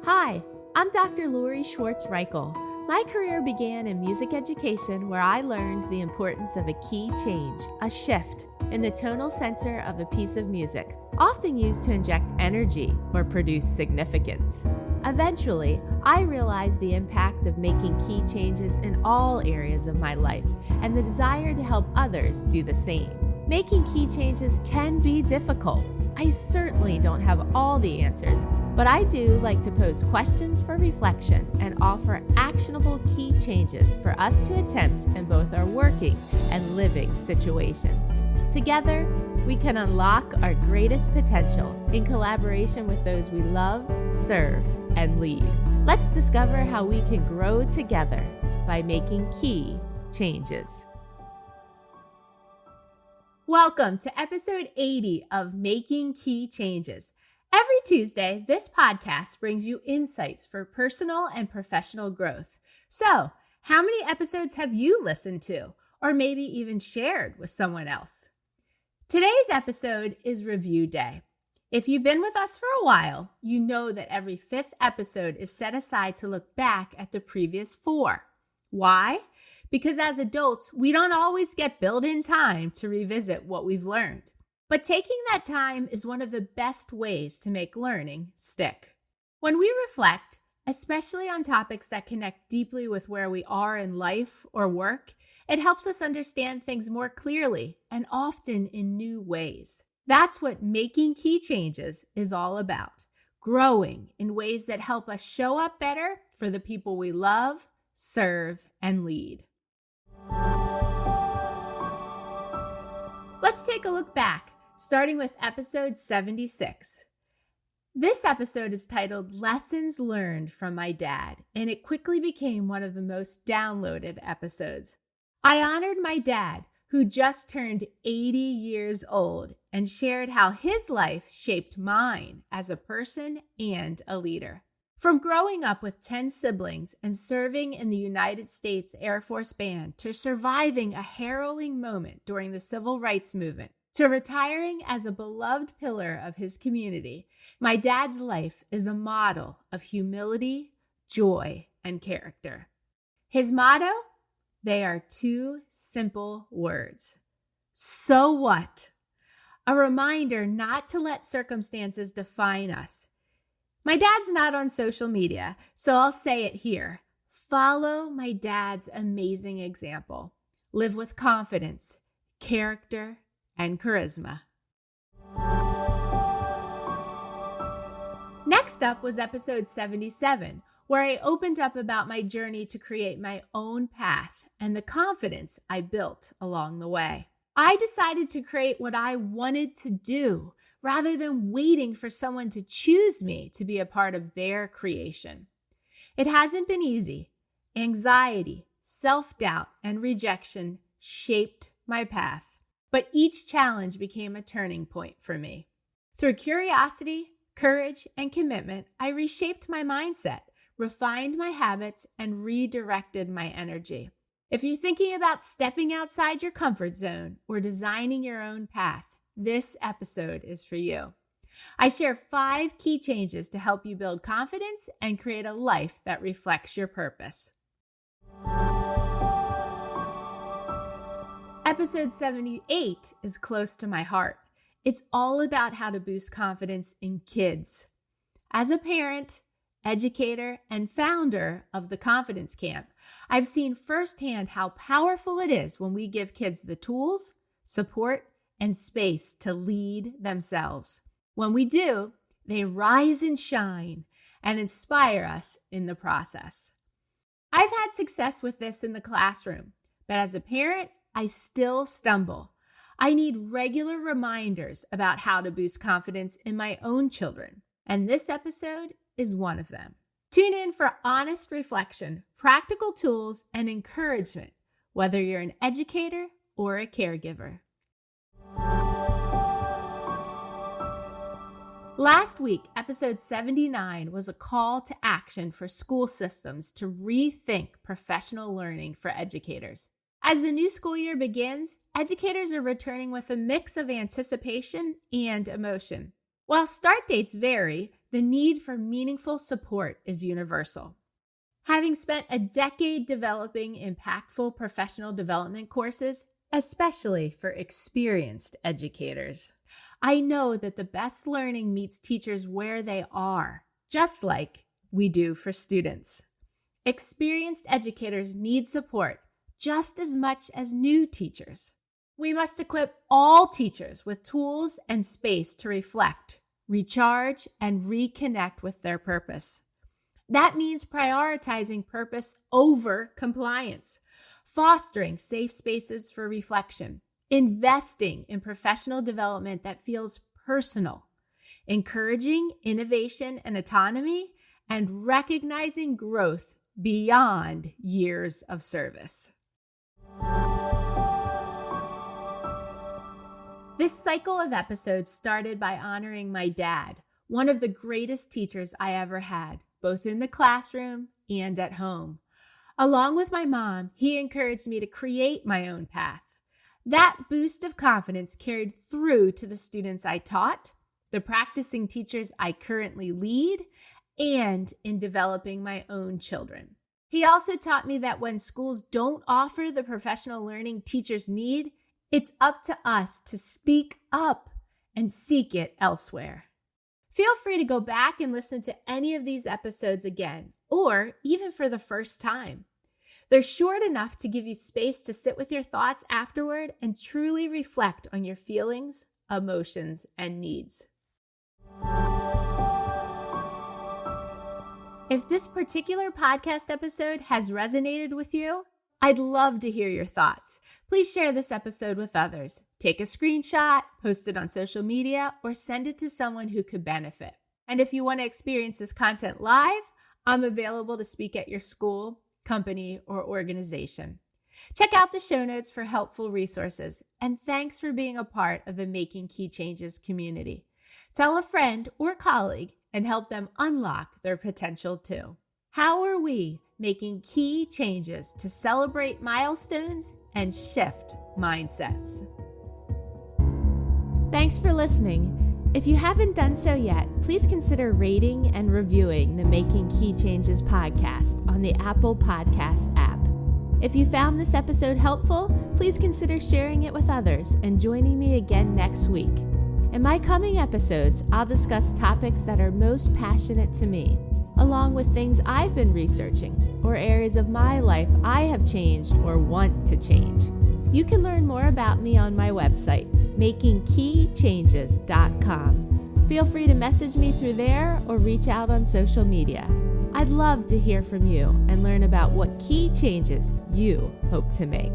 Hi, I'm Dr. Lori Schwartz-Reichel. My career began in music education where I learned the importance of a key change, a shift, in the tonal center of a piece of music, often used to inject energy or produce significance. Eventually, I realized the impact of making key changes in all areas of my life and the desire to help others do the same. Making key changes can be difficult. I certainly don't have all the answers, but I do like to pose questions for reflection and offer actionable key changes for us to attempt in both our working and living situations. Together, we can unlock our greatest potential in collaboration with those we love, serve, and lead. Let's discover how we can grow together by making key changes. Welcome to episode 80 of Making Key Changes. Every Tuesday, this podcast brings you insights for personal and professional growth. So, how many episodes have you listened to, or maybe even shared with someone else? Today's episode is Review Day. If you've been with us for a while, you know that every fifth episode is set aside to look back at the previous four. Why? Because as adults, we don't always get built-in time to revisit what we've learned. But taking that time is one of the best ways to make learning stick. When we reflect, especially on topics that connect deeply with where we are in life or work, it helps us understand things more clearly and often in new ways. That's what making key changes is all about. Growing in ways that help us show up better for the people we love, serve, and lead. Let's take a look back, starting with episode 76. This episode is titled Lessons Learned from My Dad, and it quickly became one of the most downloaded episodes. I honored my dad, who just turned 80 years old, and shared how his life shaped mine as a person and a leader. From growing up with 10 siblings and serving in the United States Air Force Band to surviving a harrowing moment during the Civil Rights Movement to retiring as a beloved pillar of his community, my dad's life is a model of humility, joy, and character. His motto? They are two simple words. So what? A reminder not to let circumstances define us. My dad's not on social media, so I'll say it here. Follow my dad's amazing example. Live with confidence, character, and charisma. Next up was episode 77, where I opened up about my journey to create my own path and the confidence I built along the way. I decided to create what I wanted to do, rather than waiting for someone to choose me to be a part of their creation. It hasn't been easy. Anxiety, self-doubt, and rejection shaped my path, but each challenge became a turning point for me. Through curiosity, courage, and commitment, I reshaped my mindset, refined my habits, and redirected my energy. If you're thinking about stepping outside your comfort zone or designing your own path, this episode is for you. I share 5 key changes to help you build confidence and create a life that reflects your purpose. Episode 78 is close to my heart. It's all about how to boost confidence in kids. As a parent, educator, and founder of the Confidence Camp, I've seen firsthand how powerful it is when we give kids the tools, support, and space to lead themselves. When we do, they rise and shine and inspire us in the process. I've had success with this in the classroom, but as a parent, I still stumble. I need regular reminders about how to boost confidence in my own children, and this episode is one of them. Tune in for honest reflection, practical tools, and encouragement, whether you're an educator or a caregiver. Last week, episode 79 was a call to action for school systems to rethink professional learning for educators. As the new school year begins, educators are returning with a mix of anticipation and emotion. While start dates vary, the need for meaningful support is universal. Having spent a decade developing impactful professional development courses, especially for experienced educators, I know that the best learning meets teachers where they are, just like we do for students. Experienced educators need support just as much as new teachers. We must equip all teachers with tools and space to reflect, recharge, and reconnect with their purpose. That means prioritizing purpose over compliance, fostering safe spaces for reflection, investing in professional development that feels personal, encouraging innovation and autonomy, and recognizing growth beyond years of service. This cycle of episodes started by honoring my dad, one of the greatest teachers I ever had, both in the classroom and at home. Along with my mom, he encouraged me to create my own path. That boost of confidence carried through to the students I taught, the practicing teachers I currently lead, and in developing my own children. He also taught me that when schools don't offer the professional learning teachers need, it's up to us to speak up and seek it elsewhere. Feel free to go back and listen to any of these episodes again, or even for the first time. They're short enough to give you space to sit with your thoughts afterward and truly reflect on your feelings, emotions, and needs. If this particular podcast episode has resonated with you, I'd love to hear your thoughts. Please share this episode with others. Take a screenshot, post it on social media, or send it to someone who could benefit. And if you want to experience this content live, I'm available to speak at your school, company, or organization. Check out the show notes for helpful resources, and thanks for being a part of the Making Key Changes community. Tell a friend or colleague and help them unlock their potential too. How are we making key changes to celebrate milestones and shift mindsets? Thanks for listening. If you haven't done so yet, please consider rating and reviewing the Making Key Changes podcast on the Apple Podcast app. If you found this episode helpful, please consider sharing it with others and joining me again next week. In my coming episodes, I'll discuss topics that are most passionate to me, along with things I've been researching or areas of my life I have changed or want to change. You can learn more about me on my website, makingkeychanges.com. Feel free to message me through there or reach out on social media. I'd love to hear from you and learn about what key changes you hope to make.